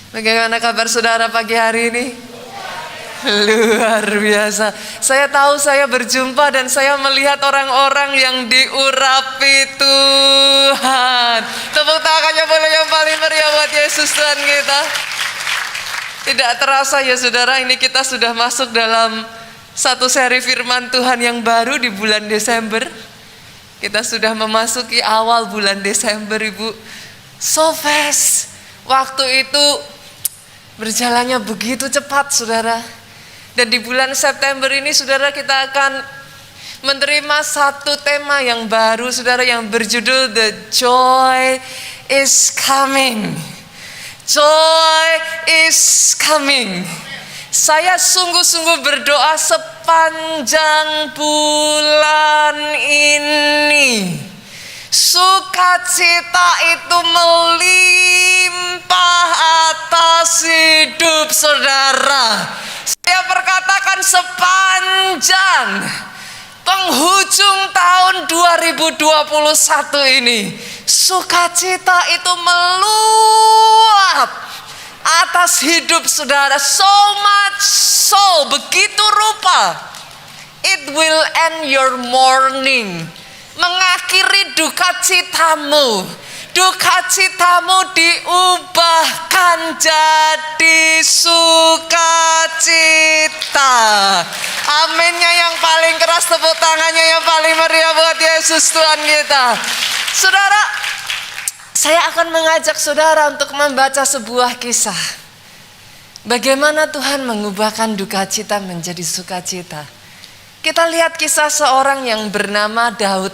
Bagaimana kabar saudara pagi hari ini? Luar biasa. Saya tahu saya berjumpa dan saya melihat orang-orang yang diurapi Tuhan. Tepuk tangannya boleh yang paling meriah buat Yesus Tuhan kita. Tidak terasa ya saudara, ini kita sudah masuk dalam satu seri firman Tuhan yang baru di bulan Desember. Kita sudah memasuki awal bulan Desember, Ibu. So fast. Waktu itu berjalannya begitu cepat saudara. Dan di bulan September ini saudara, kita akan menerima satu tema yang baru saudara, yang berjudul The Joy is Coming. Joy is coming. Saya sungguh-sungguh berdoa sepanjang bulan ini, sukacita itu melimpah atas hidup saudara. Saya perkatakan sepanjang penghujung tahun 2021 ini, sukacita itu meluap atas hidup saudara. So much so, begitu rupa, it will end your morning. Mengakhiri duka citamu. Duka citamu diubahkan jadi sukacita. Aminnya yang paling keras, tepuk tangannya yang paling meriah buat Yesus Tuhan kita. Saudara, saya akan mengajak saudara untuk membaca sebuah kisah. Bagaimana Tuhan mengubahkan duka cita menjadi sukacita. Kita lihat kisah seorang yang bernama Daud.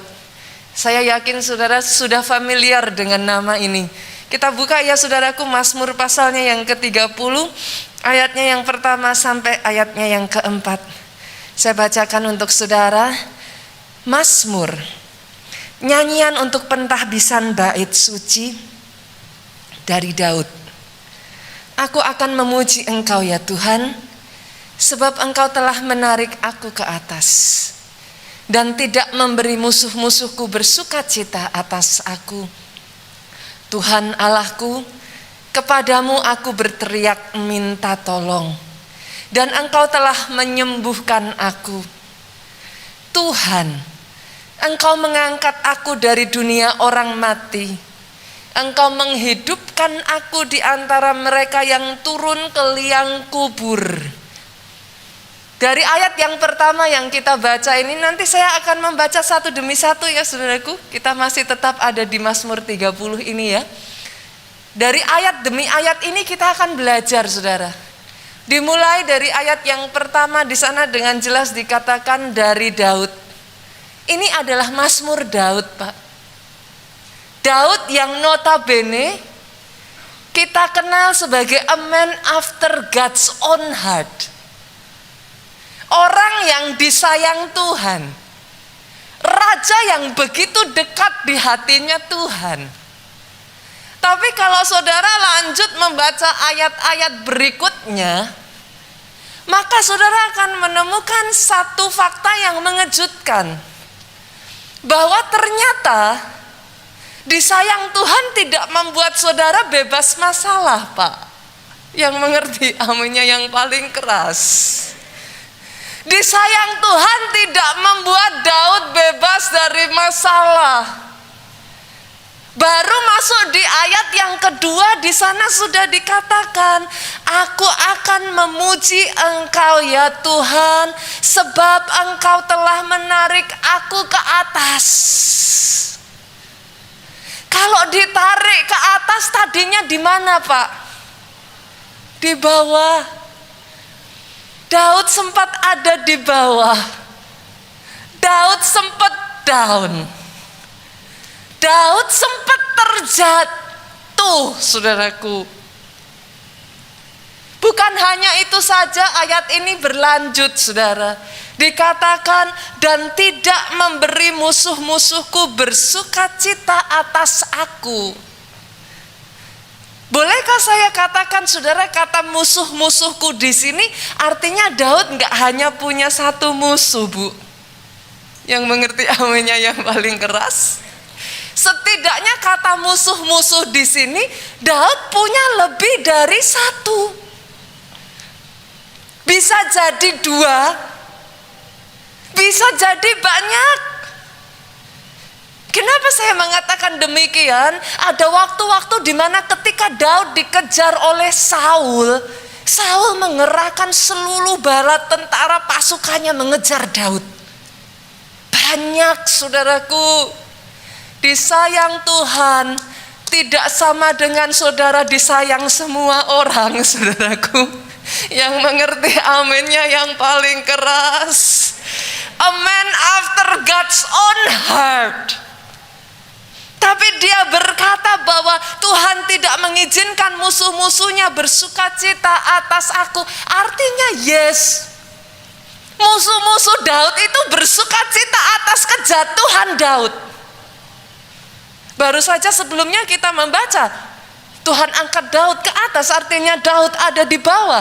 Saya yakin saudara sudah familiar dengan nama ini. Kita buka ya saudaraku, Mazmur pasalnya yang ke-30, ayatnya yang pertama sampai ayatnya yang keempat. Saya bacakan untuk saudara. Mazmur, nyanyian untuk pentahbisan bait suci dari Daud. Aku akan memuji Engkau ya Tuhan, sebab Engkau telah menarik aku ke atas dan tidak memberi musuh-musuhku bersukacita atas aku. Tuhan Allahku, kepadamu aku berteriak minta tolong, dan Engkau telah menyembuhkan aku. Tuhan, Engkau mengangkat aku dari dunia orang mati. Engkau menghidupkan aku di antara mereka yang turun ke liang kubur. Dari ayat yang pertama yang kita baca ini, nanti saya akan membaca satu demi satu ya saudaraku. Kita masih tetap ada di Mazmur 30 ini ya. Dari ayat demi ayat ini kita akan belajar saudara. Dimulai dari ayat yang pertama, di sana dengan jelas dikatakan dari Daud. Ini adalah Mazmur Daud, Pak. Daud yang notabene kita kenal sebagai a man after God's own heart. Orang yang disayang Tuhan, raja yang begitu dekat di hatinya Tuhan. Tapi kalau saudara lanjut membaca ayat-ayat berikutnya, maka saudara akan menemukan satu fakta yang mengejutkan, bahwa ternyata disayang Tuhan tidak membuat saudara bebas masalah, Pak. Yang mengerti aminnya yang paling keras. Disayang Tuhan tidak membuat Daud bebas dari masalah. Baru masuk di ayat yang kedua, di sana sudah dikatakan, aku akan memuji Engkau ya Tuhan, sebab Engkau telah menarik aku ke atas. Kalau ditarik ke atas tadinya di mana, Pak? Di bawah. Daud sempat ada di bawah. Daud sempat down. Daud sempat terjatuh, saudaraku. Bukan hanya itu saja, ayat ini berlanjut, saudara. Dikatakan, dan tidak memberi musuh-musuhku bersukacita atas aku. Bolehkah saya katakan saudara, kata musuh-musuhku di sini artinya Daud nggak hanya punya satu musuh, Bu. Yang mengerti aminnya yang paling keras. Setidaknya kata musuh-musuh di sini, Daud punya lebih dari satu. Bisa jadi dua, bisa jadi banyak. Kenapa saya mengatakan demikian? Ada waktu-waktu di mana ketika Daud dikejar oleh Saul, Saul mengerahkan seluruh bala tentara pasukannya mengejar Daud. Banyak, saudaraku. Disayang Tuhan tidak sama dengan saudara disayang semua orang, saudaraku. Yang mengerti aminnya yang paling keras. A man after God's own heart. Tapi dia berkata bahwa Tuhan tidak mengizinkan musuh-musuhnya bersukacita atas aku. Artinya yes, musuh-musuh Daud itu bersukacita atas kejatuhan Daud. Baru saja sebelumnya kita membaca, Tuhan angkat Daud ke atas, artinya Daud ada di bawah.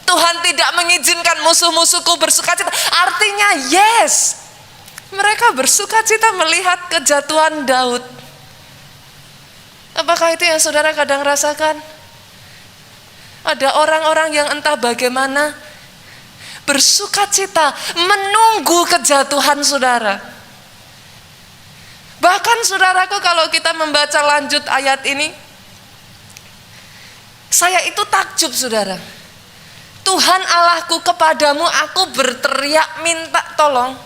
Tuhan tidak mengizinkan musuh-musuhku bersukacita, artinya yes, mereka bersukacita melihat kejatuhan Daud. Apakah itu yang saudara kadang rasakan? Ada orang-orang yang entah bagaimana bersukacita menunggu kejatuhan saudara. Bahkan saudaraku, kalau kita membaca lanjut ayat ini, saya itu takjub, saudara. Tuhan Allahku, kepadamu aku berteriak minta tolong.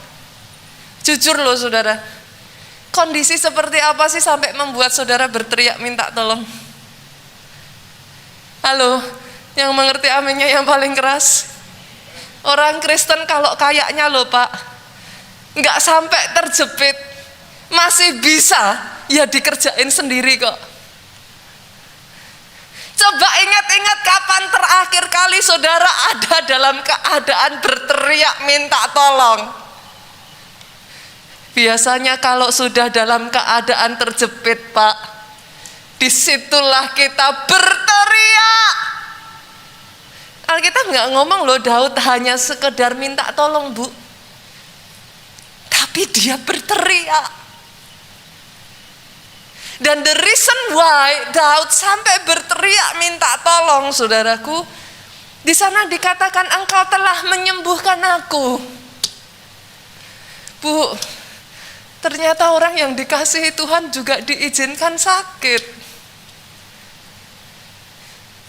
Jujur loh saudara, kondisi seperti apa sih sampai membuat saudara berteriak minta tolong? Halo, yang mengerti aminnya yang paling keras. Orang Kristen kalau kayaknya loh Pak, nggak sampai terjepit, masih bisa ya dikerjain sendiri kok. Coba ingat-ingat kapan terakhir kali saudara ada dalam keadaan berteriak minta tolong. Biasanya kalau sudah dalam keadaan terjepit Pak, disitulah kita berteriak. Alkitab nggak ngomong loh Daud hanya sekedar minta tolong Bu, tapi dia berteriak. Dan the reason why Daud sampai berteriak minta tolong, saudaraku, di sana dikatakan engkau telah menyembuhkan aku. Bu, ternyata orang yang dikasihi Tuhan juga diizinkan sakit.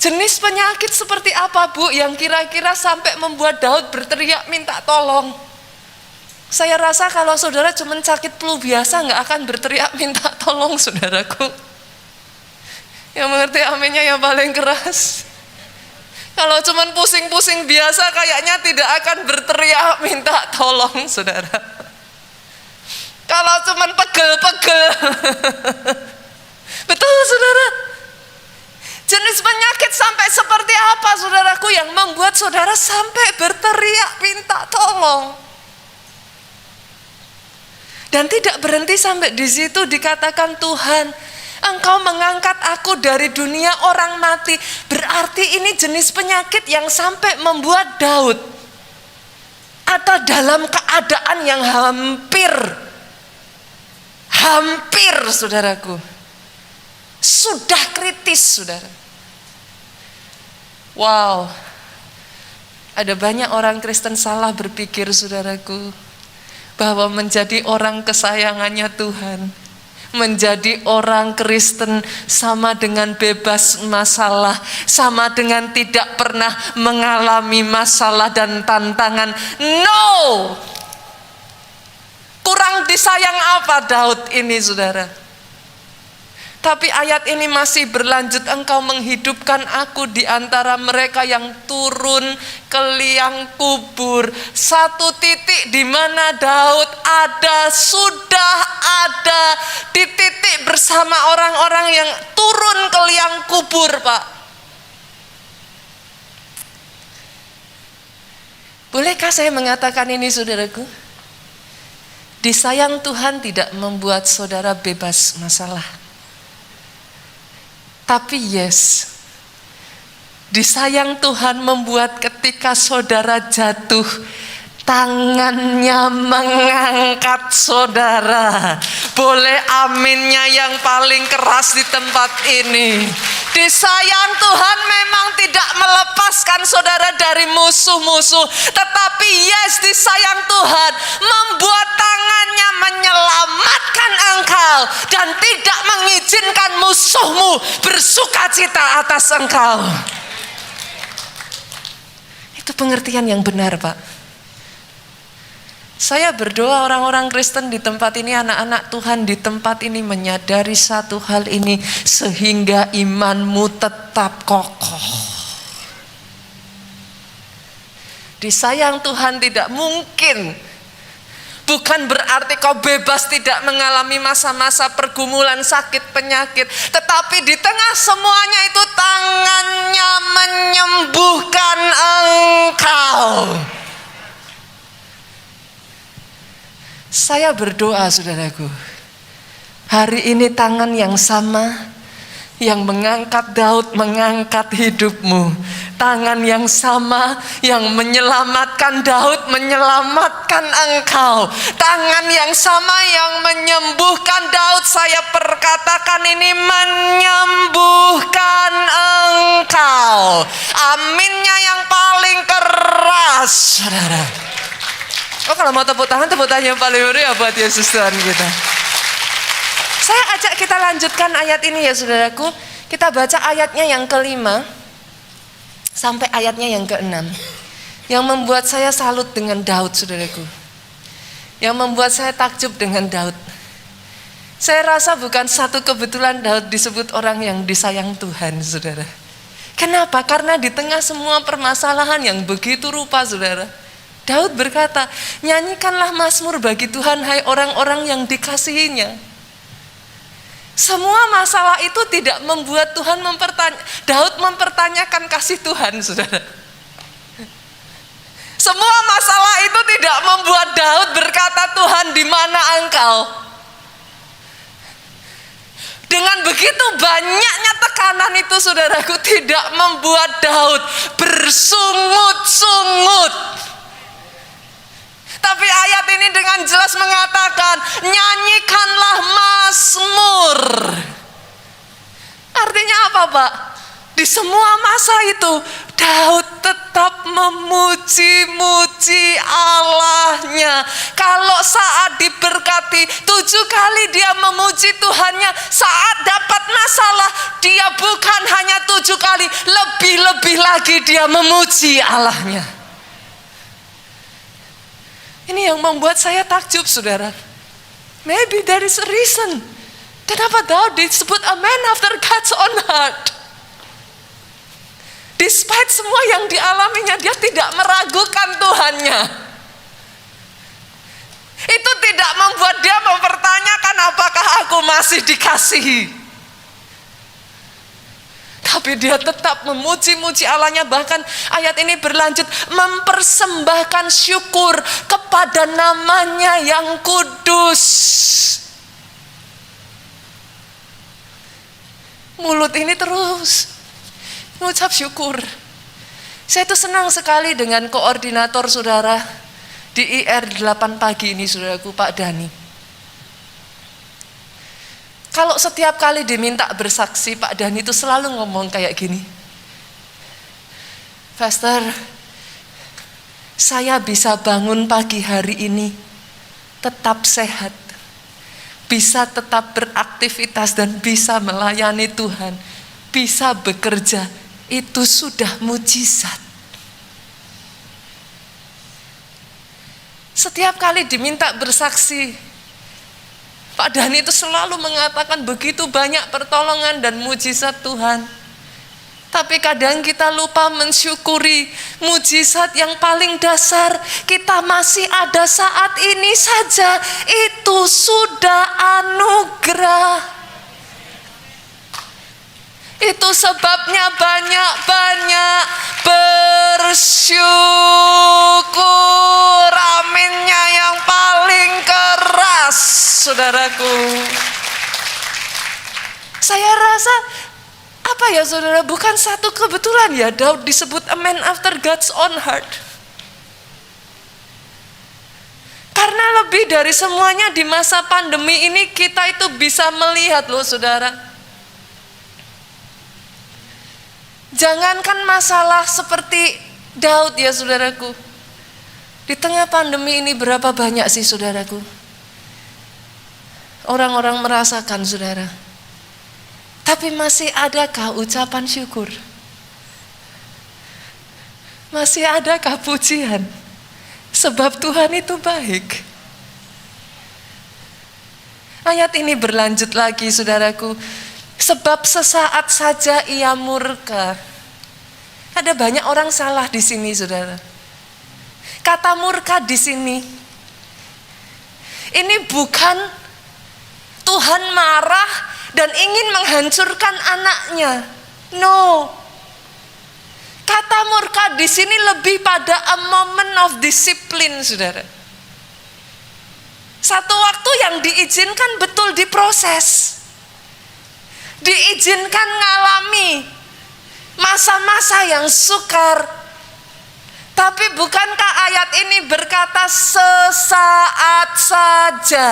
Jenis penyakit seperti apa Bu yang kira-kira sampai membuat Daud berteriak minta tolong? Saya rasa kalau saudara cuma sakit flu biasa nggak akan berteriak minta tolong, saudaraku. Yang mengerti aminnya yang paling keras. Kalau cuma pusing-pusing biasa kayaknya tidak akan berteriak minta tolong, saudara. Kalau cuma pegel-pegel. Betul, saudara. Jenis penyakit sampai seperti apa, saudaraku, yang membuat saudara sampai berteriak minta tolong? Dan tidak berhenti sampai di situ, dikatakan Tuhan, engkau mengangkat aku dari dunia orang mati. Berarti ini jenis penyakit yang sampai membuat Daud ada dalam keadaan yang hampir saudaraku, sudah kritis, saudara. Wow, ada banyak orang Kristen salah berpikir, saudaraku, bahwa menjadi orang kesayangannya Tuhan, menjadi orang Kristen sama dengan bebas masalah, sama dengan tidak pernah mengalami masalah dan tantangan. No! Kurang disayang apa Daud ini, saudara? Tapi ayat ini masih berlanjut, engkau menghidupkan aku di antara mereka yang turun ke liang kubur. Satu titik di mana Daud sudah ada di titik bersama orang-orang yang turun ke liang kubur, Pak. Bolehkah saya mengatakan ini, saudaraku? Disayang Tuhan tidak membuat saudara bebas masalah. Tapi yes, disayang Tuhan membuat ketika saudara jatuh tangannya mengangkat saudara. Boleh aminnya yang paling keras di tempat ini. Disayang Tuhan memang tidak melepaskan saudara dari musuh-musuh, tetapi yes, disayang Tuhan membuat tangannya menyelamatkan engkau dan tidak mengizinkan musuhmu bersukacita atas engkau. Itu pengertian yang benar, Pak. Saya berdoa orang-orang Kristen di tempat ini, anak-anak Tuhan di tempat ini menyadari satu hal ini sehingga imanmu tetap kokoh. Disayang Tuhan tidak mungkin, bukan berarti kau bebas tidak mengalami masa-masa pergumulan, sakit, penyakit, tetapi di tengah semuanya itu tangannya menyembuhkan engkau. Saya berdoa saudaraku, hari ini tangan yang sama yang mengangkat Daud mengangkat hidupmu. Tangan yang sama yang menyelamatkan Daud menyelamatkan engkau. Tangan yang sama yang menyembuhkan Daud, saya perkatakan ini menyembuhkan engkau. Aminnya yang paling keras, saudara. Oh, kalau mau tepuk tangan yang paling meriah buat Yesus Tuhan kita. Saya ajak kita lanjutkan ayat ini ya saudaraku. Kita baca ayatnya yang ke-5 sampai ayatnya yang ke-6. Yang membuat saya salut dengan Daud saudaraku. Yang membuat saya takjub dengan Daud. Saya rasa bukan satu kebetulan Daud disebut orang yang disayang Tuhan saudara. Kenapa? Karena di tengah semua permasalahan yang begitu rupa saudara, Daud berkata, nyanyikanlah mazmur bagi Tuhan hai orang-orang yang dikasihinya. Semua masalah itu tidak membuat Tuhan Daud mempertanyakan kasih Tuhan, saudara. Semua masalah itu tidak membuat Daud berkata, Tuhan di mana engkau? Dengan begitu banyaknya tekanan itu saudaraku tidak membuat Daud bersungut-sungut. Tapi ayat ini dengan jelas mengatakan, nyanyikanlah mazmur. Artinya apa, Pak? Di semua masa itu, Daud tetap memuji-muji Allahnya. Kalau saat diberkati, 7 kali dia memuji Tuhannya. Saat dapat masalah, dia bukan hanya 7 kali, lebih-lebih lagi dia memuji Allahnya. Ini yang membuat saya takjub, saudara. Maybe there is a reason. Kenapa Daud disebut a man after God's own heart? Despite semua yang dialaminya, dia tidak meragukan Tuhannya. Itu tidak membuat dia mempertanyakan apakah aku masih dikasihi. Tapi dia tetap memuji-muji Allahnya. Bahkan ayat ini berlanjut, mempersembahkan syukur kepada namanya yang kudus. Mulut ini terus mengucap syukur. Saya tuh senang sekali dengan koordinator saudara di IR 8 pagi ini, saudaraku, Pak Dani. Kalau setiap kali diminta bersaksi, Pak Dani itu selalu ngomong kayak gini. Pastor, saya bisa bangun pagi hari ini tetap sehat, bisa tetap beraktivitas dan bisa melayani Tuhan, bisa bekerja, itu sudah mujizat. Setiap kali diminta bersaksi, Pak Dani itu selalu mengatakan begitu banyak pertolongan dan mujizat Tuhan. Tapi kadang kita lupa mensyukuri mujizat yang paling dasar. Kita masih ada saat ini saja, itu sudah anugerah. Itu sebabnya banyak-banyak bersyukur. Aminnya yang paling keras, saudaraku. Saya rasa apa ya saudara, bukan satu kebetulan ya Daud disebut a man after God's own heart. Karena lebih dari semuanya di masa pandemi ini kita itu bisa melihat loh saudara. Jangankan masalah seperti Daud ya saudaraku. Di tengah pandemi ini berapa banyak sih saudaraku orang-orang merasakan saudara. Tapi masih adakah ucapan syukur? Masih adakah pujian? Sebab Tuhan itu baik. Ayat ini berlanjut lagi saudaraku. Sebab sesaat saja ia murka. Ada banyak orang salah di sini saudara. Kata murka di sini, ini bukan Tuhan marah dan ingin menghancurkan anaknya. No. Kata murka di sini lebih pada a moment of discipline, saudara. Satu waktu yang diizinkan betul diproses. Diizinkan ngalami masa-masa yang sukar. Tapi bukankah ayat ini berkata sesaat saja?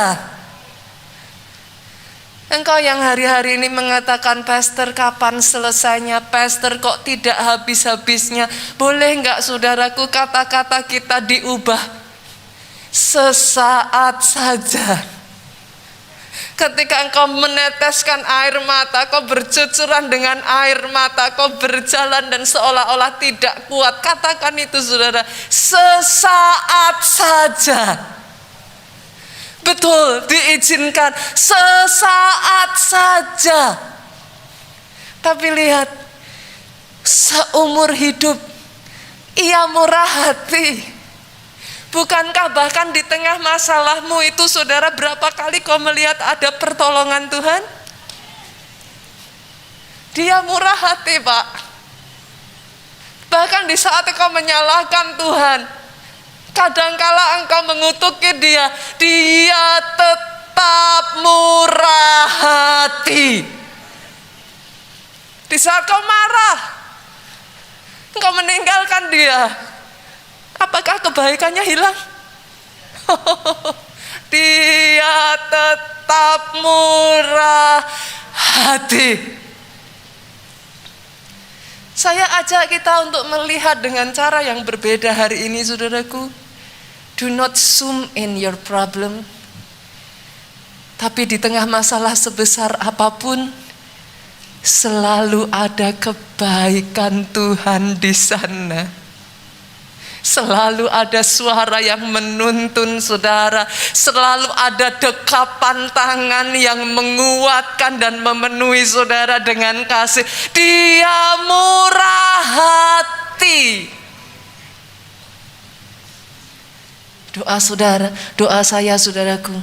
Engkau yang hari-hari ini mengatakan, pastor kapan selesainya? Pastor kok tidak habis-habisnya? Boleh enggak saudaraku kata-kata kita diubah? Sesaat saja. Ketika engkau meneteskan air mata, kau bercucuran dengan air mata, kau berjalan dan seolah-olah tidak kuat. Katakan itu saudara, sesaat saja. Betul, diizinkan sesaat saja. Tapi lihat, seumur hidup ia murah hati. Bukankah bahkan di tengah masalahmu itu saudara, berapa kali kau melihat ada pertolongan Tuhan? Dia murah hati Pak. Bahkan di saat kau menyalahkan Tuhan, kadangkala engkau mengutuki dia, dia tetap murah hati. Di saat kau marah, engkau meninggalkan dia, apakah kebaikannya hilang? Dia tetap murah hati. Saya ajak kita untuk melihat dengan cara yang berbeda hari ini saudaraku. Do not zoom in your problem. Tapi di tengah masalah sebesar apapun, selalu ada kebaikan Tuhan di sana. Selalu ada suara yang menuntun saudara. Selalu ada dekapan tangan yang menguatkan dan memenuhi saudara dengan kasih. Dia murah hati. Doa saudara, doa saya saudaraku,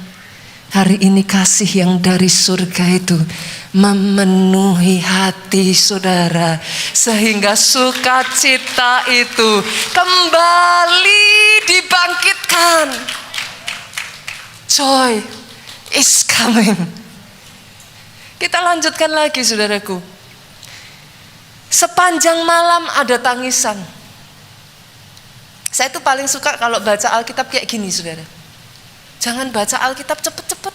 hari ini kasih yang dari surga itu memenuhi hati saudara, sehingga sukacita itu kembali dibangkitkan. Joy is coming. Kita lanjutkan lagi saudaraku. Sepanjang malam ada tangisan. Saya tuh paling suka kalau baca Alkitab kayak gini saudara. Jangan baca Alkitab cepet-cepet.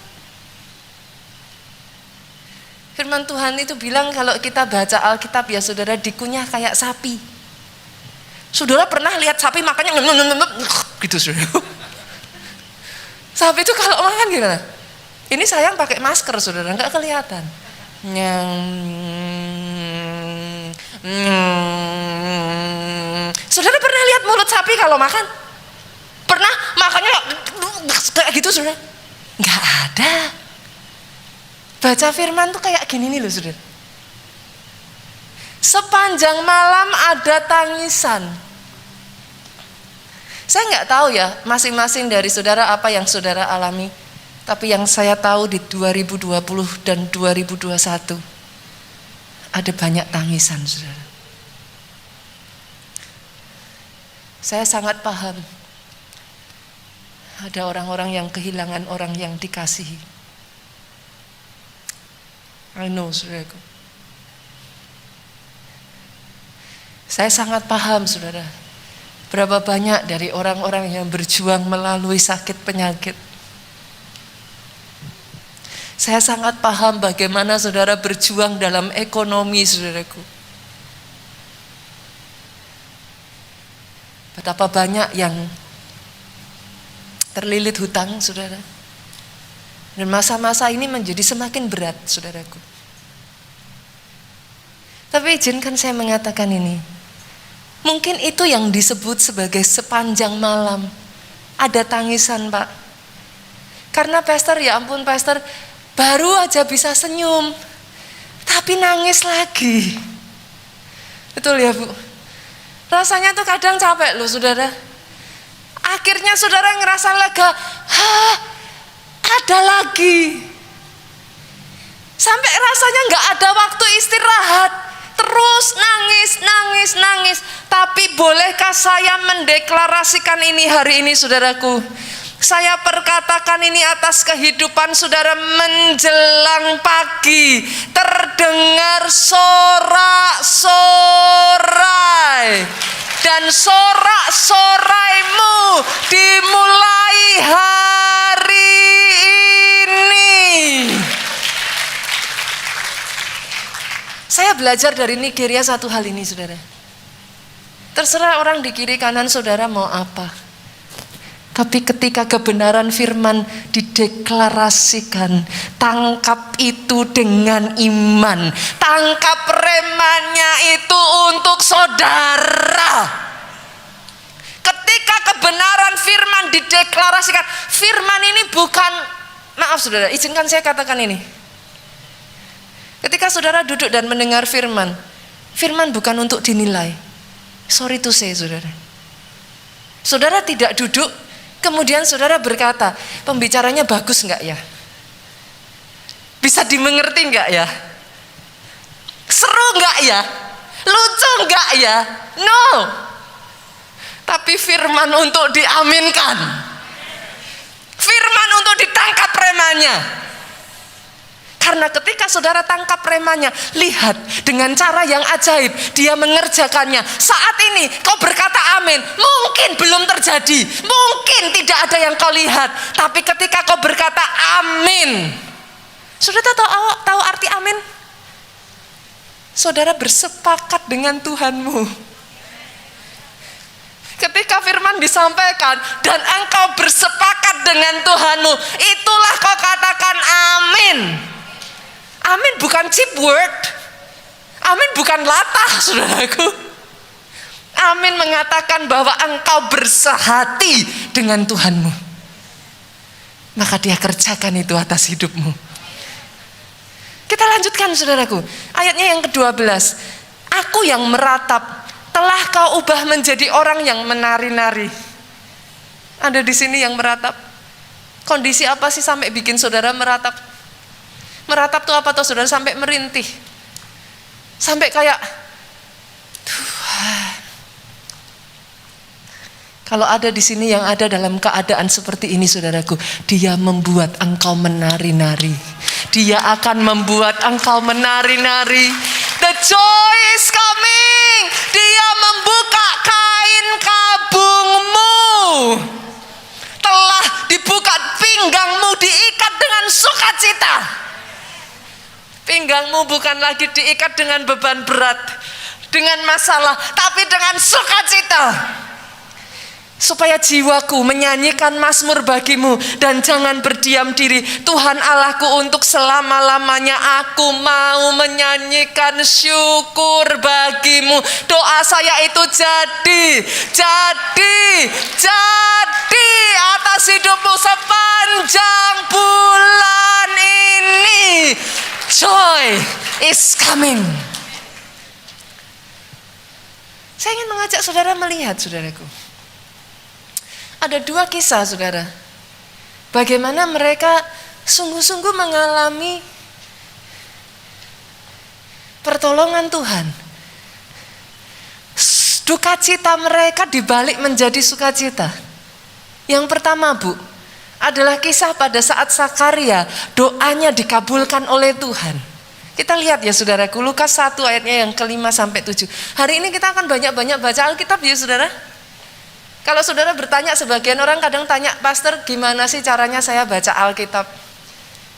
Firman Tuhan itu bilang kalau kita baca Alkitab ya saudara, dikunyah kayak sapi. Saudara pernah lihat sapi makannya gitu saudara? Sapi itu kalau makan gimana? Ini sayang pakai masker saudara, nggak kelihatan. Saudara pernah lihat mulut sapi kalau makan? Pernah makannya kayak gitu saudara? Nggak ada. Baca firman tuh kayak gini nih loh saudara. Sepanjang malam ada tangisan. Saya nggak tahu ya masing-masing dari saudara apa yang saudara alami. Tapi yang saya tahu di 2020 dan 2021 ada banyak tangisan saudara. Saya sangat paham. Ada orang-orang yang kehilangan orang yang dikasihi. I know saudaraku. Saya sangat paham saudara. Berapa banyak dari orang-orang yang berjuang melalui sakit penyakit. Saya sangat paham bagaimana saudara berjuang dalam ekonomi, saudaraku. Betapa banyak yang terlilit hutang, saudara. Dan masa-masa ini menjadi semakin berat, saudaraku. Tapi izinkan saya mengatakan ini. Mungkin itu yang disebut sebagai sepanjang malam ada tangisan, Pak. Karena pastor, ya ampun pastor, baru aja bisa senyum, tapi nangis lagi. Betul ya Bu? Rasanya tuh kadang capek loh saudara. Akhirnya saudara ngerasa lega, ada lagi. Sampai rasanya gak ada waktu istirahat. Terus nangis. Tapi bolehkah saya mendeklarasikan ini hari ini saudaraku? Saya perkatakan ini atas kehidupan saudara menjelang pagi. Terdengar sorak-sorai. Dan sorak-soraimu dimulai hari ini. Saya belajar dari Nigeria satu hal ini saudara. Terserah orang di kiri kanan saudara mau apa. Tapi ketika kebenaran firman dideklarasikan, tangkap itu dengan iman. Tangkap remannya itu untuk saudara. Ketika kebenaran firman dideklarasikan, firman ini bukan, maaf saudara, izinkan saya katakan ini. Ketika saudara duduk dan mendengar firman, firman bukan untuk dinilai. Sorry to say saudara. Saudara tidak duduk, kemudian saudara berkata, pembicaranya bagus enggak ya? Bisa dimengerti enggak ya? Seru enggak ya? Lucu enggak ya? No. Tapi firman untuk diaminkan. Firman untuk ditangkap remanya. Karena ketika saudara tangkap remanya, lihat dengan cara yang ajaib dia mengerjakannya. Saat ini kau berkata amin, mungkin belum terjadi, mungkin tidak ada yang kau lihat, tapi ketika kau berkata amin, saudara tahu arti amin? Saudara bersepakat dengan Tuhanmu. Ketika firman disampaikan dan engkau bersepakat dengan Tuhanmu, itulah kau katakan amin. Amin bukan cheap word. Amin bukan latah, saudaraku. Amin mengatakan bahwa engkau bersehati dengan Tuhanmu. Maka dia kerjakan itu atas hidupmu. Kita lanjutkan, saudaraku. Ayatnya yang ke-12. Aku yang meratap, telah kau ubah menjadi orang yang menari-nari. Ada di sini yang meratap. Kondisi apa sih sampai bikin saudara meratap? Meratap tuh apa tuh saudara? Sampai merintih, sampai kayak Tuhan. Kalau ada di sini yang ada dalam keadaan seperti ini saudaraku, dia membuat engkau menari-nari. Dia akan membuat engkau menari-nari. The joy is coming. Dia membuka kain kabungmu. Telah dibuka, pinggangmu diikat dengan sukacita. Pinggangmu bukan lagi diikat dengan beban berat, dengan masalah, tapi dengan sukacita. Supaya jiwaku menyanyikan mazmur bagimu, dan jangan berdiam diri. Tuhan Allahku, untuk selama-lamanya aku mau menyanyikan syukur bagimu. Doa saya itu jadi atas hidupmu sepanjang bulan ini. Joy is coming. Saya ingin mengajak saudara melihat, saudaraku. Ada dua kisah, saudara. Bagaimana mereka sungguh-sungguh mengalami pertolongan Tuhan. Dukacita mereka dibalik menjadi sukacita. Yang pertama, Bu, adalah kisah pada saat Zakaria doanya dikabulkan oleh Tuhan. Kita lihat ya saudaraku, Lukas 1 ayatnya yang ke-5 sampai 7. Hari ini kita akan banyak-banyak baca Alkitab ya saudara. Kalau saudara bertanya, sebagian orang kadang tanya, pastor gimana sih caranya saya baca Alkitab?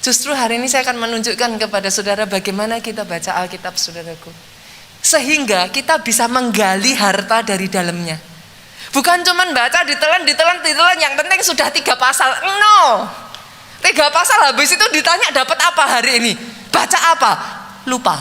Justru hari ini saya akan menunjukkan kepada saudara bagaimana kita baca Alkitab, saudaraku. Sehingga kita bisa menggali harta dari dalamnya. Bukan cuma baca ditelan, yang penting sudah 3 pasal. No. 3 pasal habis itu ditanya dapat apa hari ini? Baca apa? Lupa.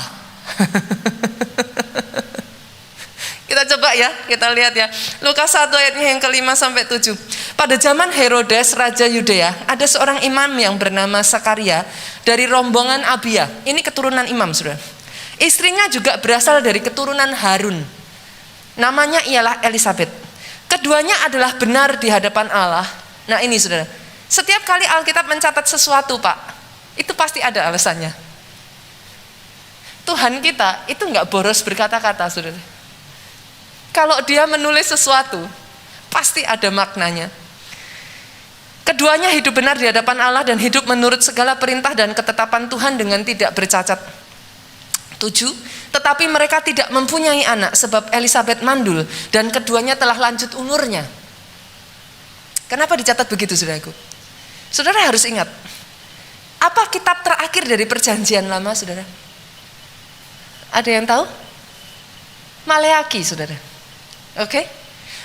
Kita coba ya, kita lihat ya. Lukas 1 ayatnya yang ke-5 sampai 7. Pada zaman Herodes, Raja Yudea, ada seorang imam yang bernama Sakaria dari rombongan Abia. Ini keturunan imam, saudara. Istrinya juga berasal dari keturunan Harun. Namanya ialah Elisabet. Keduanya adalah benar di hadapan Allah. Nah ini saudara, setiap kali Alkitab mencatat sesuatu Pak, itu pasti ada alasannya. Tuhan kita itu nggak boros berkata-kata, saudara. Kalau dia menulis sesuatu, pasti ada maknanya. Keduanya hidup benar di hadapan Allah dan hidup menurut segala perintah dan ketetapan Tuhan dengan tidak bercacat. 7. Tetapi mereka tidak mempunyai anak sebab Elisabet mandul dan keduanya telah lanjut umurnya. Kenapa dicatat begitu, saudaraku? Saudara harus ingat, apa kitab terakhir dari perjanjian lama, saudara? Ada yang tahu? Maleaki, saudara. Oke?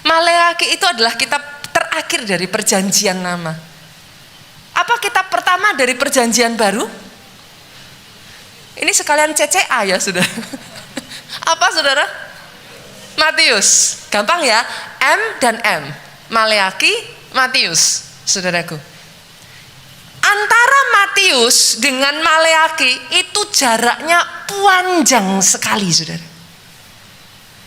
Maleaki itu adalah kitab terakhir dari perjanjian lama. Apa kitab pertama dari perjanjian baru? Ini sekalian CCA ya, saudara. Apa, saudara? Matius. Gampang ya, M dan M. Maleaki, Matius, saudaraku. Antara Matius dengan Maleaki itu jaraknya panjang sekali, saudara.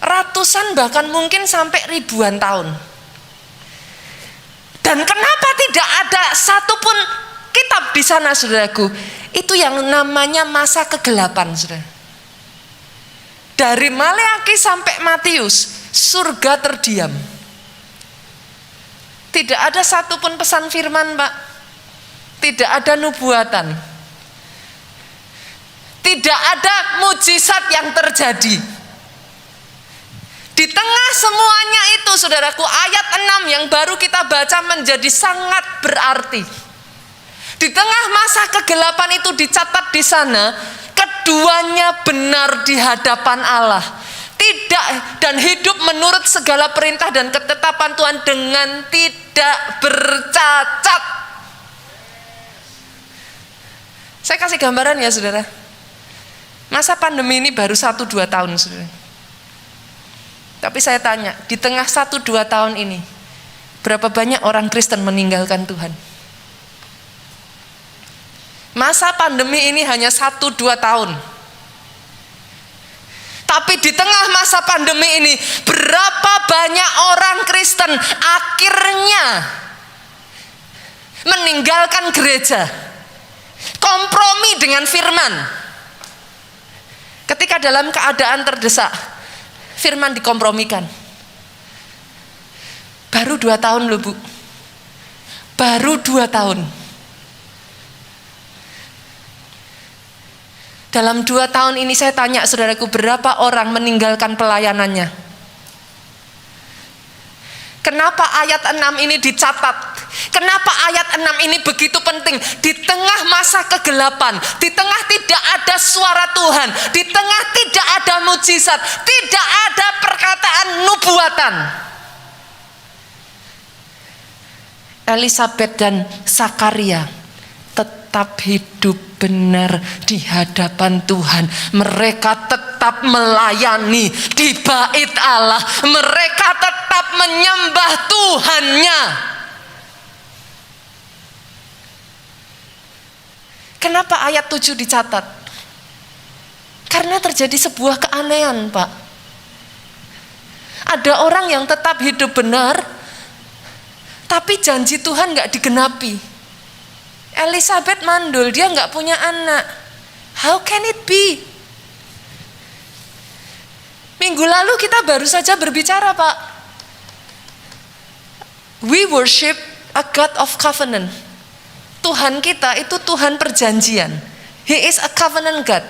Ratusan bahkan mungkin sampai ribuan tahun. Dan kenapa tidak ada satupun kitab di sana, saudaraku? Itu yang namanya masa kegelapan, saudara. Dari Maleaki sampai Matius, surga terdiam. Tidak ada satupun pesan firman, Pak. Tidak ada nubuatan. Tidak ada mujizat yang terjadi. Di tengah semuanya itu, saudaraku, ayat 6 yang baru kita baca menjadi sangat berarti. Di tengah masa kegelapan itu dicatat di sana, keduanya benar di hadapan Allah. Tidak, dan hidup menurut segala perintah dan ketetapan Tuhan dengan tidak bercacat. Saya kasih gambaran ya, saudara. Masa pandemi ini baru 1-2 tahun, saudara. Tapi saya tanya, di tengah 1-2 tahun ini, berapa banyak orang Kristen meninggalkan Tuhan? Masa pandemi ini hanya 1-2 tahun. Tapi di tengah masa pandemi ini, berapa banyak orang Kristen akhirnya meninggalkan gereja, kompromi dengan firman. Ketika dalam keadaan terdesak, firman dikompromikan. Baru 2 tahun loh, Bu. Baru 2 tahun. Dalam 2 tahun ini saya tanya, saudaraku, berapa orang meninggalkan pelayanannya? Kenapa ayat 6 ini dicatat? Kenapa ayat 6 ini begitu penting? Di tengah masa kegelapan, di tengah tidak ada suara Tuhan, di tengah tidak ada mujizat, tidak ada perkataan nubuatan, Elisabet dan Sakaria tetap hidup benar di hadapan Tuhan. Mereka tetap melayani di bait Allah. Mereka tetap menyembah Tuhannya. Kenapa ayat 7 dicatat? Karena terjadi sebuah keanehan, Pak. Ada orang yang tetap hidup benar, tapi janji Tuhan gak digenapi. Elisabet mandul, dia nggak punya anak. How can it be? Minggu lalu kita baru saja berbicara, Pak. We worship a God of covenant. Tuhan kita itu Tuhan perjanjian. He is a covenant God.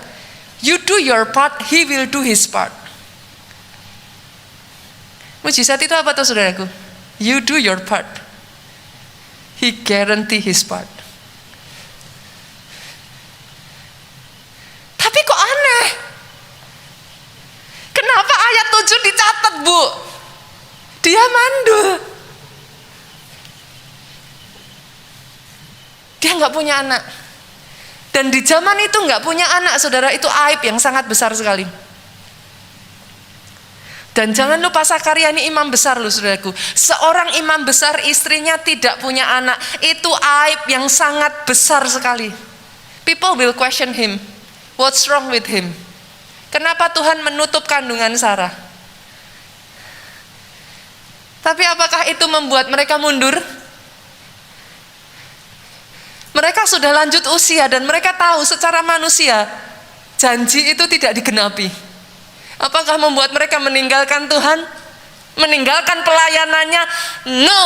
You do your part, He will do His part. Mujizat itu apa tuh, saudaraku? You do your part. He guarantee his part. Tapi kok aneh? Kenapa ayat 7 dicatat, Bu? Dia mandul. Dia nggak punya anak. Dan di zaman itu nggak punya anak, saudara, itu aib yang sangat besar sekali. Dan jangan lupa Sakaria ini imam besar loh, saudaraku. Seorang imam besar istrinya tidak punya anak, itu aib yang sangat besar sekali. People will question him. What's wrong with him? Kenapa Tuhan menutup kandungan Sarah? Tapi apakah itu membuat mereka mundur? Mereka sudah lanjut usia dan mereka tahu secara manusia janji itu tidak digenapi. Apakah membuat mereka meninggalkan Tuhan? Meninggalkan pelayanannya? No.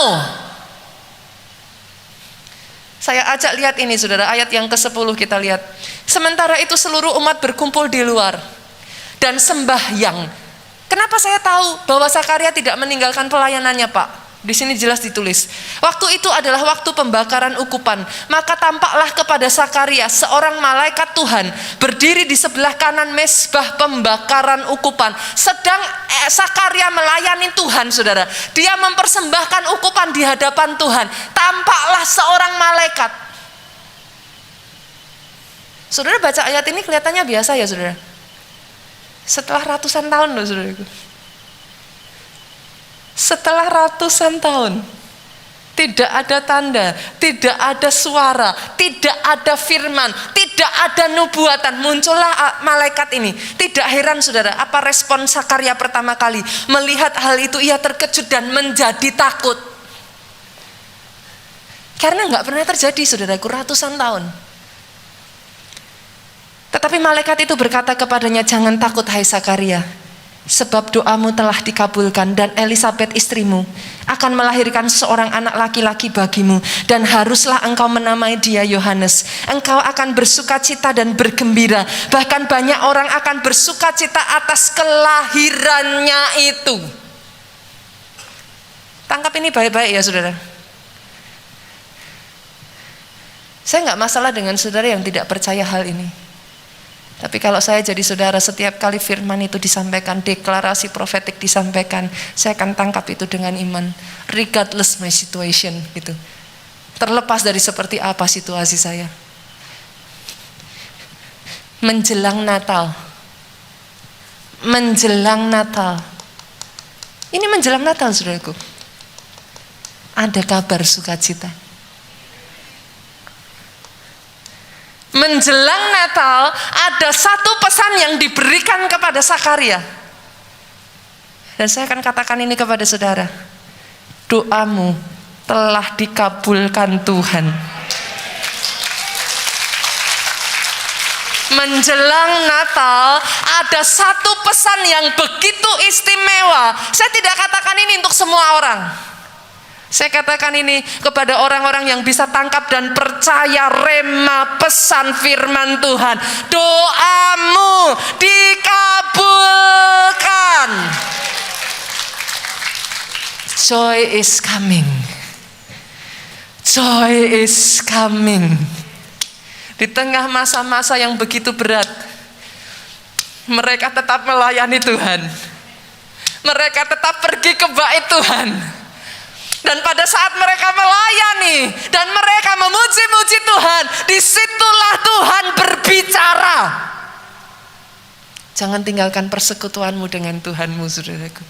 Saya ajak lihat ini, saudara, ayat yang ke-10 kita lihat. Sementara itu seluruh umat berkumpul di luar dan sembahyang. Kenapa saya tahu bahwa Sakaria tidak meninggalkan pelayanannya, Pak? Di sini jelas ditulis. Waktu itu adalah waktu pembakaran ukupan. Maka tampaklah kepada Sakaria seorang malaikat Tuhan berdiri di sebelah kanan mezbah pembakaran ukupan. Sedang Sakaria melayani Tuhan, saudara. Dia mempersembahkan ukupan di hadapan Tuhan. Tampaklah seorang malaikat. Saudara baca ayat ini kelihatannya biasa ya, saudara. Setelah ratusan tahun loh, saudaraku. Setelah ratusan tahun, tidak ada tanda, tidak ada suara, tidak ada firman, tidak ada nubuatan. Muncullah malaikat ini. Tidak heran, saudara, apa respon Sakaria pertama kali melihat hal itu? Ia terkejut dan menjadi takut. Karena nggak pernah terjadi, saudaraku, ratusan tahun. Tetapi malaikat itu berkata kepadanya, jangan takut hai Sakaria, sebab doamu telah dikabulkan dan Elisabet istrimu akan melahirkan seorang anak laki-laki bagimu dan haruslah engkau menamai dia Yohanes. Engkau akan bersukacita dan bergembira, bahkan banyak orang akan bersukacita atas kelahirannya itu. Tangkap ini baik-baik ya, saudara. Saya nggak masalah dengan saudara yang tidak percaya hal ini. Tapi kalau saya jadi saudara, setiap kali firman itu disampaikan, deklarasi profetik disampaikan, saya akan tangkap itu dengan iman, regardless my situation gitu. Terlepas dari seperti apa situasi saya. Menjelang Natal. Menjelang Natal. Ini menjelang Natal, saudaraku. Ada kabar sukacita. Menjelang Natal ada satu pesan yang diberikan kepada Sakaria. Dan saya akan katakan ini kepada saudara. Doamu telah dikabulkan Tuhan. Menjelang Natal ada satu pesan yang begitu istimewa. Saya tidak katakan ini untuk semua orang. Saya katakan ini kepada orang-orang yang bisa tangkap dan percaya rema pesan firman Tuhan. Doamu dikabulkan. Joy is coming. Joy is coming. Di tengah masa-masa yang begitu berat, mereka tetap melayani Tuhan. Mereka tetap pergi ke bait Tuhan. Dan pada saat mereka melayani dan mereka memuji-muji Tuhan, disitulah Tuhan berbicara. Jangan tinggalkan persekutuanmu dengan Tuhanmu, saudaraku.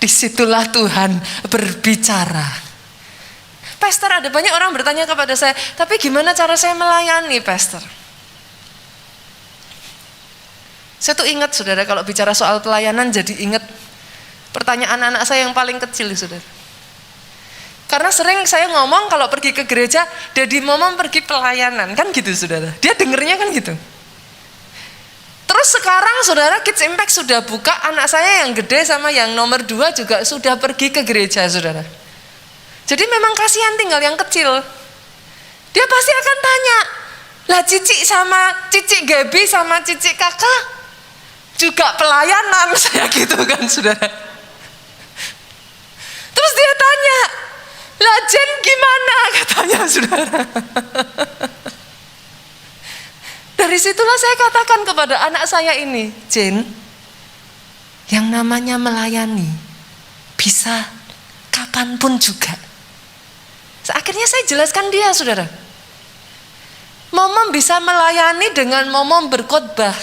Disitulah Tuhan berbicara. Pastor, ada banyak orang bertanya kepada saya, tapi gimana cara saya melayani, Pastor? Saya tuh ingat, saudara, kalau bicara soal pelayanan jadi ingat pertanyaan anak saya yang paling kecil, saudara. Karena sering saya ngomong kalau pergi ke gereja, Daddy Momom pergi pelayanan, kan gitu, saudara. Dia dengernya kan gitu. Terus sekarang, saudara, Kids Impact sudah buka, anak saya yang gede sama yang nomor 2 juga sudah pergi ke gereja, saudara. Jadi memang kasihan tinggal yang kecil. Dia pasti akan tanya, lah Cici sama Cici Gaby sama Cici Kakak juga pelayanan, saya gitu kan, saudara. Terus dia Lah Jen gimana katanya saudara. Dari situlah saya katakan kepada anak saya ini, Jen, yang namanya melayani bisa kapanpun juga. Akhirnya saya jelaskan dia saudara. Momom bisa melayani dengan momom berkhotbah.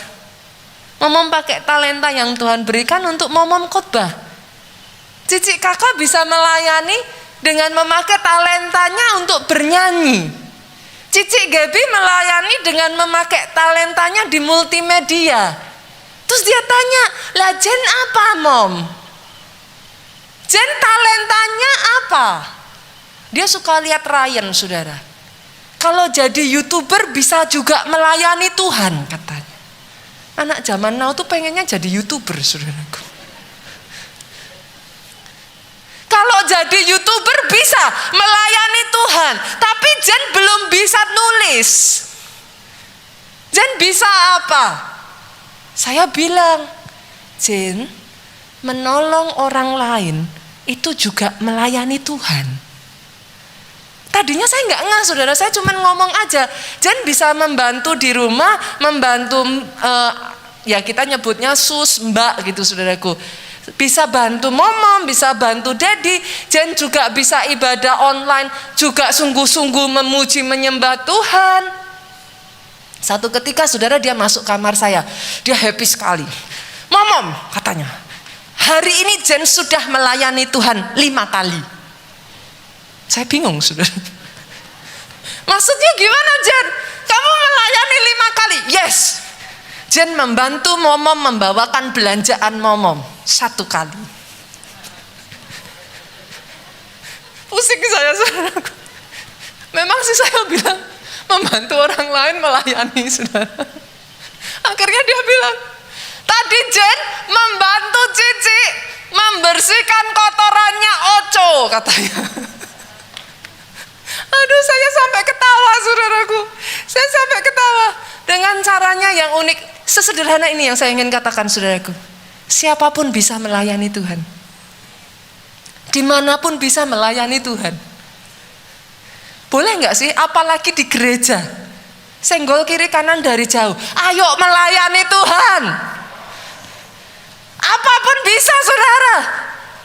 Momom pakai talenta yang Tuhan berikan untuk momom khotbah. Cici kakak bisa melayani dengan memakai talentanya untuk bernyanyi. Cici Gaby melayani dengan memakai talentanya di multimedia. Terus dia tanya, lah Jen apa mom? Jen talentanya apa? Dia suka lihat Ryan saudara. Kalau jadi YouTuber bisa juga melayani Tuhan katanya. Anak zaman now tuh pengennya jadi YouTuber saudaraku. Kalau jadi YouTuber bisa melayani Tuhan, tapi Jen belum bisa nulis. Jen bisa apa? Saya bilang, Jen, menolong orang lain itu juga melayani Tuhan. Tadinya saya nggak ngeh saudara, saya cuma ngomong aja. Jen bisa membantu di rumah, membantu ya kita nyebutnya sus, mbak gitu saudaraku. Bisa bantu momom, bisa bantu daddy. Jen juga bisa ibadah online, juga sungguh-sungguh memuji menyembah Tuhan. Satu ketika saudara dia masuk kamar saya, dia happy sekali. Momom katanya, hari ini Jen sudah melayani Tuhan 5 kali. Saya bingung saudara. Maksudnya gimana Jen? Kamu melayani 5 kali? Yes. Jen membantu momom membawakan belanjaan momom 1 kali. Pusing saya saudaraku. Memang sih saya bilang membantu orang lain melayani saudara. Akhirnya dia bilang, tadi Jen membantu Cici membersihkan kotorannya Oco katanya. Aduh saya sampai ketawa saudaraku. Saya sampai ketawa dengan caranya yang unik. Sesederhana ini yang saya ingin katakan saudaraku. Siapapun bisa melayani Tuhan. Dimanapun bisa melayani Tuhan. Boleh gak sih? Apalagi di gereja. Senggol kiri kanan dari jauh. Ayo melayani Tuhan. Apapun bisa saudara.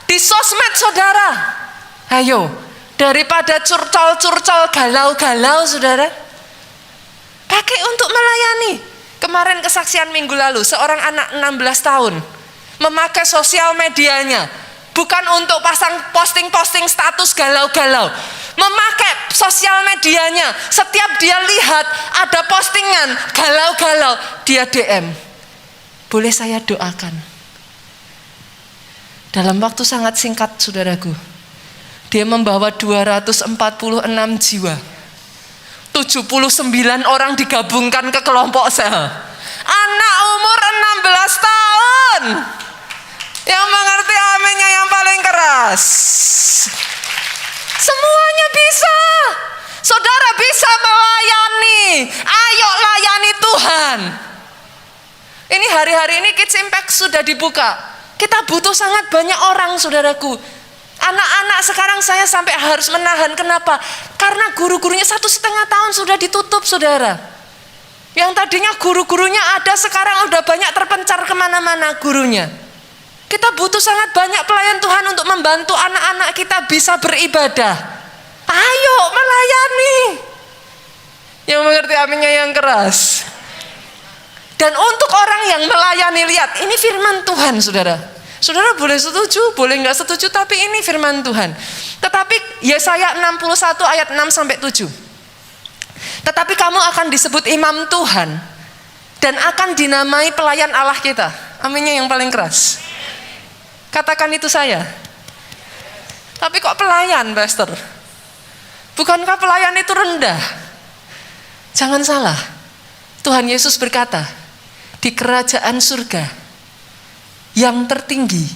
Di sosmed saudara. Ayo. Daripada curcol-curcol galau-galau saudara. Pakai untuk melayani. Kemarin kesaksian minggu lalu, seorang anak 16 tahun memakai sosial medianya bukan untuk pasang posting-posting status galau-galau. Memakai sosial medianya, setiap dia lihat ada postingan galau-galau, dia DM. Boleh saya doakan? Dalam waktu sangat singkat saudaraku, dia membawa 246 jiwa. 79 orang digabungkan ke kelompok sel. Anak umur 16 tahun yang mengerti aminnya yang paling keras. Semuanya bisa. Saudara bisa melayani. Ayo layani Tuhan. Ini hari-hari ini Kids Impact sudah dibuka. Kita butuh sangat banyak orang saudaraku. Anak-anak sekarang saya sampai harus menahan. Kenapa? Karena guru-gurunya 1,5 tahun sudah ditutup saudara. Yang tadinya guru-gurunya ada, sekarang udah banyak terpencar kemana-mana gurunya. Kita butuh sangat banyak pelayan Tuhan untuk membantu anak-anak kita bisa beribadah. Ayo melayani. Yang mengerti aminnya yang keras. Dan untuk orang yang melayani, lihat ini firman Tuhan saudara. Saudara boleh setuju, boleh nggak setuju, tapi ini firman Tuhan. Tetapi Yesaya 61 ayat 6-7. Tetapi kamu akan disebut imam Tuhan dan akan dinamai pelayan Allah kita. Aminnya yang paling keras. Katakan itu saya. Tapi kok pelayan, Pastor? Bukankah pelayan itu rendah? Jangan salah. Tuhan Yesus berkata, di kerajaan surga yang tertinggi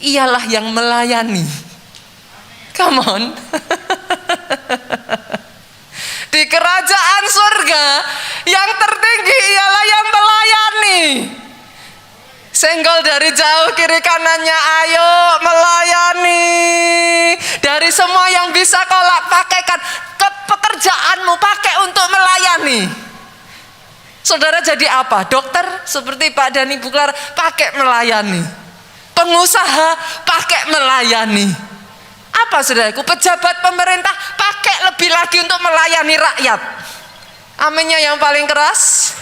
ialah yang melayani. Come on. Di kerajaan surga yang tertinggi ialah yang melayani. Senggol dari jauh kiri kanannya, ayo melayani. Dari semua yang bisa kau Saudara jadi apa? Dokter seperti Pak Dani Buklar pakai melayani. Pengusaha pakai melayani. Apa saudaraku? Pejabat pemerintah pakai lebih lagi untuk melayani rakyat. Aminnya yang paling keras.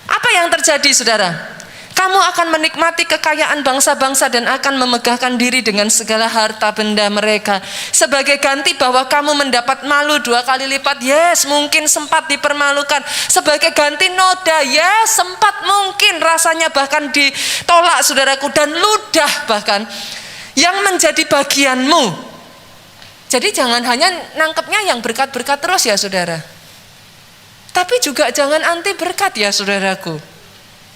Apa yang terjadi saudara? Kamu akan menikmati kekayaan bangsa-bangsa dan akan memegahkan diri dengan segala harta benda mereka. Sebagai ganti bahwa kamu mendapat malu 2 kali lipat. Yes, mungkin sempat dipermalukan. Sebagai ganti noda. Yes, sempat mungkin rasanya bahkan ditolak saudaraku. Dan ludah bahkan yang menjadi bagianmu. Jadi jangan hanya nangkepnya yang berkat-berkat terus ya saudara. Tapi juga jangan anti berkat ya saudaraku.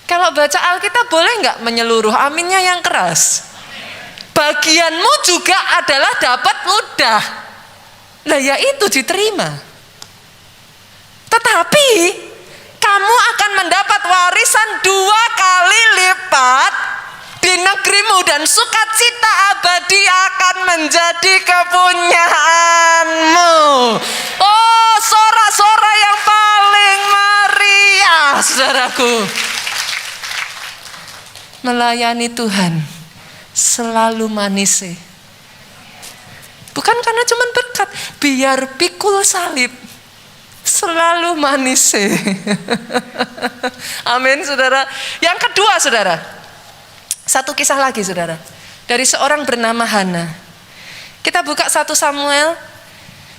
Kalau baca Alkitab boleh nggak menyeluruh? Aminnya yang keras. Bagianmu juga adalah dapat mudah. Nah ya itu diterima. Tetapi kamu akan mendapat warisan 2 kali lipat di negerimu dan sukacita abadi akan menjadi kepunyaanmu. Oh, sorak-sorak yang paling meriah, saudaraku. Melayani Tuhan selalu manis. Bukan karena cuma berkat, biar pikul salib selalu manis. Amin saudara. Yang kedua saudara, satu kisah lagi saudara, dari seorang bernama Hana. Kita buka 1 Samuel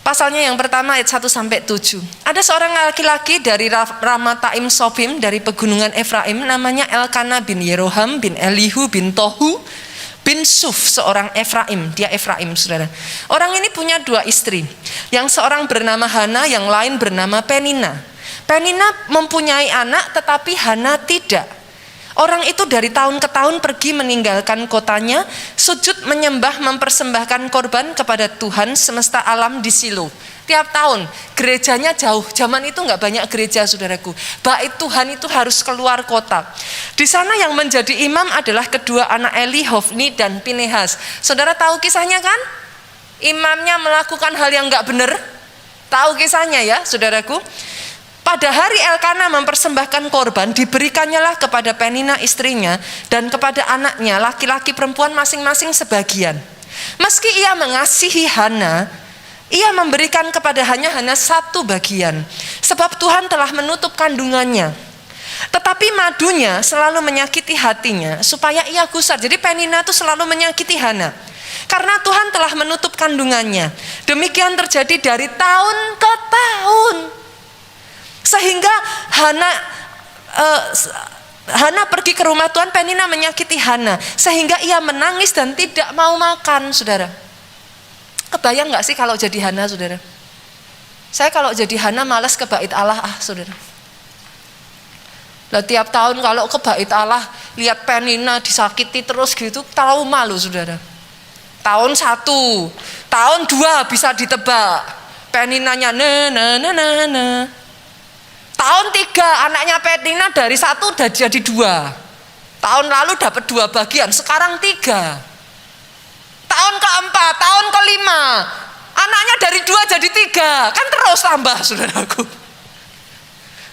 pasalnya yang pertama ayat 1-7. Ada seorang laki-laki dari Ramataim Sobim, dari pegunungan Efraim, namanya Elkana bin Yeroham bin Elihu bin Tohu bin Suf, seorang Efraim. Dia Efraim saudara. Orang ini punya 2 istri. Yang seorang bernama Hana, yang lain bernama Penina. Penina mempunyai anak tetapi Hana tidak. Orang itu dari tahun ke tahun pergi meninggalkan kotanya, sujud menyembah mempersembahkan korban kepada Tuhan semesta alam di Silo. Tiap tahun gerejanya jauh. Zaman itu nggak banyak gereja saudaraku. Bait Tuhan itu harus keluar kota. Di sana yang menjadi imam adalah kedua anak Eli, Hofni dan Pinehas. Saudara tahu kisahnya kan? Imamnya melakukan hal yang nggak benar. Tahu kisahnya ya saudaraku? Pada hari Elkana mempersembahkan korban, diberikannya lah kepada Penina istrinya dan kepada anaknya laki-laki perempuan masing-masing sebagian. Meski ia mengasihi Hana, ia memberikan kepada Hana 1 bagian, sebab Tuhan telah menutup kandungannya. Tetapi madunya selalu menyakiti hatinya supaya ia gusar. Jadi Penina itu selalu menyakiti Hana karena Tuhan telah menutup kandungannya. Demikian terjadi dari tahun ke tahun. Sehingga Hana pergi ke rumah Tuhan, Penina menyakiti Hana sehingga ia menangis dan tidak mau makan, saudara. Kebayang nggak sih kalau jadi Hana, saudara? Saya kalau jadi Hana malas ke bait Allah, saudara. Lah tiap tahun kalau ke bait Allah lihat Penina disakiti terus gitu, trauma loh, saudara. Tahun 1, tahun 2 bisa ditebak. Peninanya nah. Tahun 3 anaknya Penina dari 1 udah jadi 2. Tahun lalu dapat 2 bagian, sekarang 3. Tahun keempat, tahun kelima, anaknya dari 2 jadi 3. Kan terus tambah, saudaraku.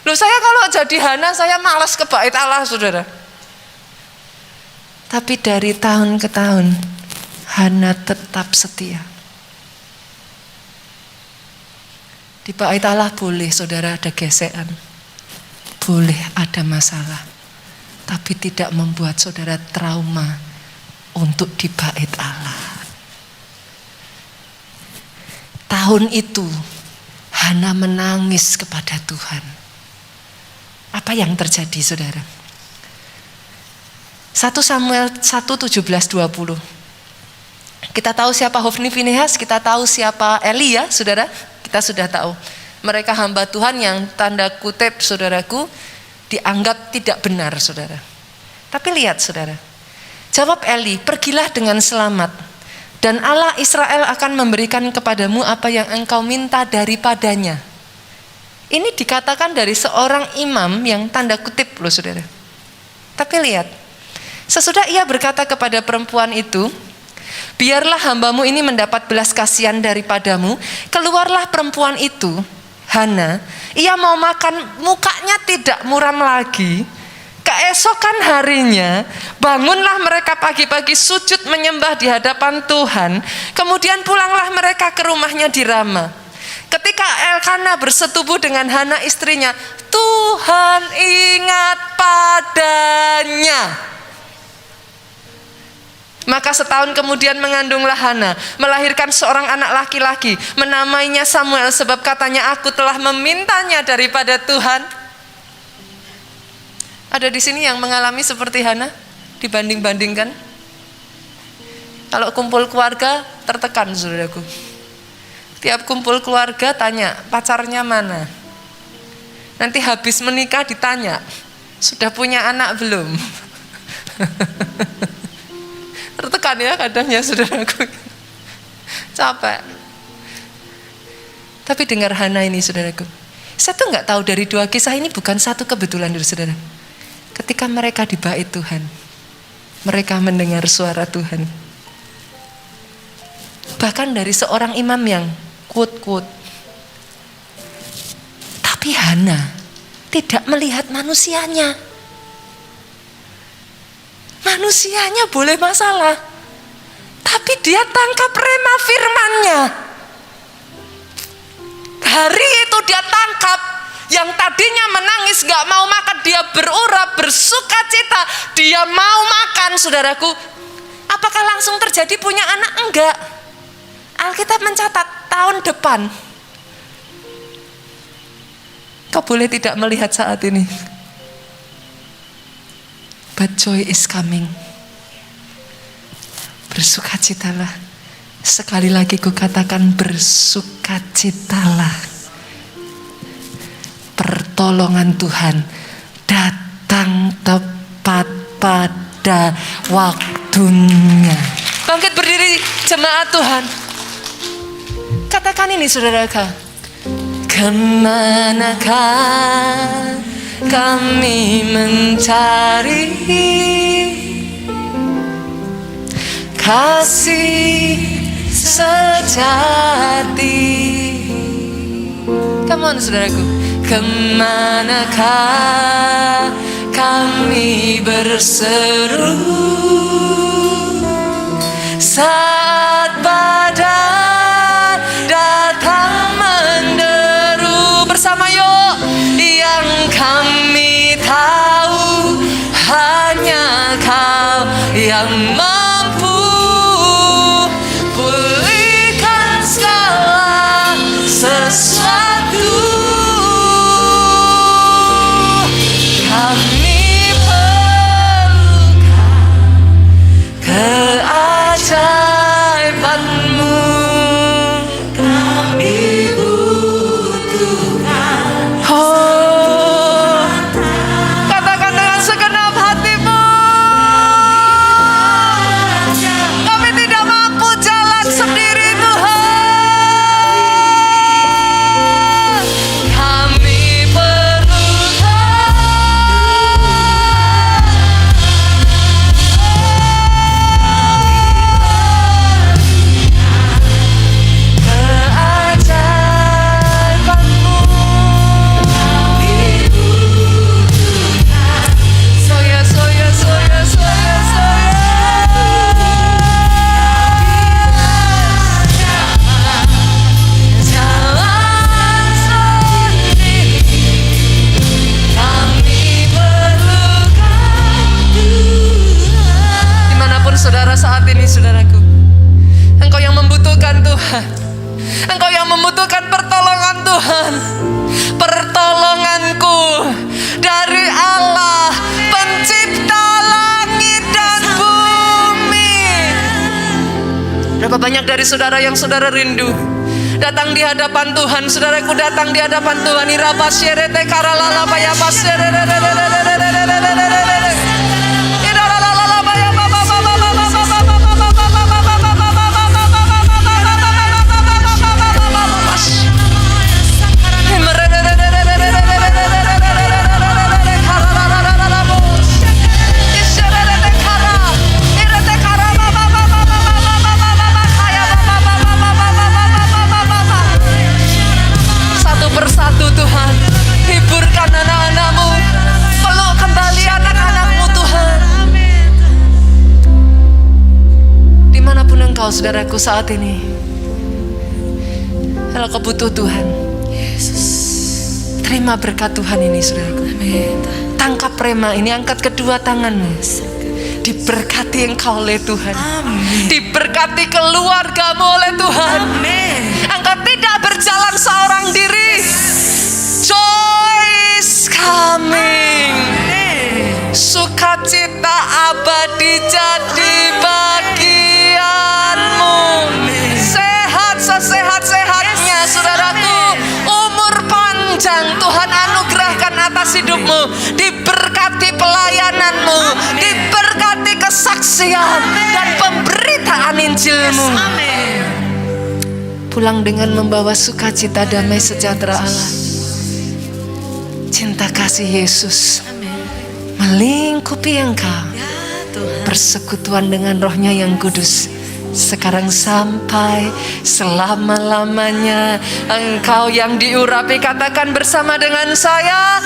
Loh, saya kalau jadi Hana saya malas ke bait Allah, saudara. Tapi dari tahun ke tahun Hana tetap setia. Di bait Allah boleh saudara ada gesekan, boleh ada masalah, tapi tidak membuat saudara trauma untuk di bait Allah. Tahun itu Hana menangis kepada Tuhan. Apa yang terjadi saudara? 1 Samuel 1:17-20. Kita tahu siapa Hofni Finehas, kita tahu siapa Eli ya saudara. Kita sudah tahu mereka hamba Tuhan yang tanda kutip saudaraku dianggap tidak benar saudara. Tapi lihat saudara, jawab Eli, pergilah dengan selamat dan Allah Israel akan memberikan kepadamu apa yang engkau minta daripadanya. Ini dikatakan dari seorang imam yang tanda kutip loh saudara. Tapi lihat, sesudah ia berkata kepada perempuan itu, biarlah hambamu ini mendapat belas kasihan daripadamu. Keluarlah perempuan itu, Hana, ia mau makan, mukanya tidak muram lagi. Keesokan harinya, bangunlah mereka pagi-pagi sujud menyembah di hadapan Tuhan. Kemudian pulanglah mereka ke rumahnya di Rama. Ketika Elkana bersetubuh dengan Hana istrinya, Tuhan ingat padanya. Maka setahun kemudian mengandunglah Hana, melahirkan seorang anak laki-laki, menamainya Samuel, sebab katanya, aku telah memintanya daripada Tuhan. Ada di sini yang mengalami seperti Hana? Dibanding-bandingkan? Kalau kumpul keluarga tertekan, saudaraku. Tiap kumpul keluarga tanya, pacarnya mana? Nanti habis menikah ditanya, sudah punya anak belum? Tertekan ya kadang ya saudaraku. Capek. Tapi dengar Hana ini saudaraku. Saya tuh gak tahu dari dua kisah ini bukan satu kebetulan dari saudara. Ketika mereka di bait Tuhan, mereka mendengar suara Tuhan. Bahkan dari seorang imam yang quote-quote. Tapi Hana tidak melihat manusianya. Manusianya boleh masalah, tapi dia tangkap rema firman-Nya. Hari itu dia tangkap, yang tadinya menangis gak mau makan, dia berurap, bersuka cita, dia mau makan, saudaraku. Apakah langsung terjadi punya anak? Enggak. Alkitab mencatat tahun depan. Kau boleh tidak melihat saat ini, but joy is coming. Bersukacitalah. Sekali lagi ku katakan, bersukacitalah. Pertolongan Tuhan datang tepat pada waktunya. Bangkit berdiri jemaat Tuhan. Katakan ini saudara-saudara. Kemanakah kami mencari kasih sejati? Come on saudaraku. Kemanakah kami berseru saat badai datang menderu? Bersama yuk. Yang kami tahu hanya Kau yang mampu pulihkan segala sesuatu. Kami perlukan keajaiban-Mu. Kami butuhkan. Oh, katakan dengan segenap hatimu. Kami tidak mampu jalan sendiri, Tuhan. Kami saudara saat ini, saudaraku, engkau yang membutuhkan Tuhan, engkau yang membutuhkan pertolongan Tuhan. Pertolonganku dari Allah pencipta langit dan bumi. Berapa banyak dari saudara yang saudara rindu datang di hadapan Tuhan? Saudaraku, datang di hadapan Tuhan. Iraba syerete karalala bayaba syerete. Satu persatu saudaraku saat ini. Kalau kau butuh Tuhan, terima berkat Tuhan ini saudaraku. Tangkap rema ini, angkat kedua tanganmu. Diberkati engkau oleh Tuhan. Diberkati keluargamu oleh Tuhan. Engkau tidak berjalan seorang diri. Joy is coming. Sukacita abadi jadi bagianmu. Sehat sesehat-sehatnya saudaraku. Umur panjang Tuhan anugerahkan atas hidupmu. Diberkati pelayananmu. Diberkati kesaksian dan pemberitaan Injilmu. Pulang dengan membawa sukacita, damai sejahtera Allah. Cinta kasih Yesus melingkupi engkau. Persekutuan dengan Roh-Nya yang kudus sekarang sampai selama-lamanya. Engkau yang diurapi, katakan bersama dengan saya,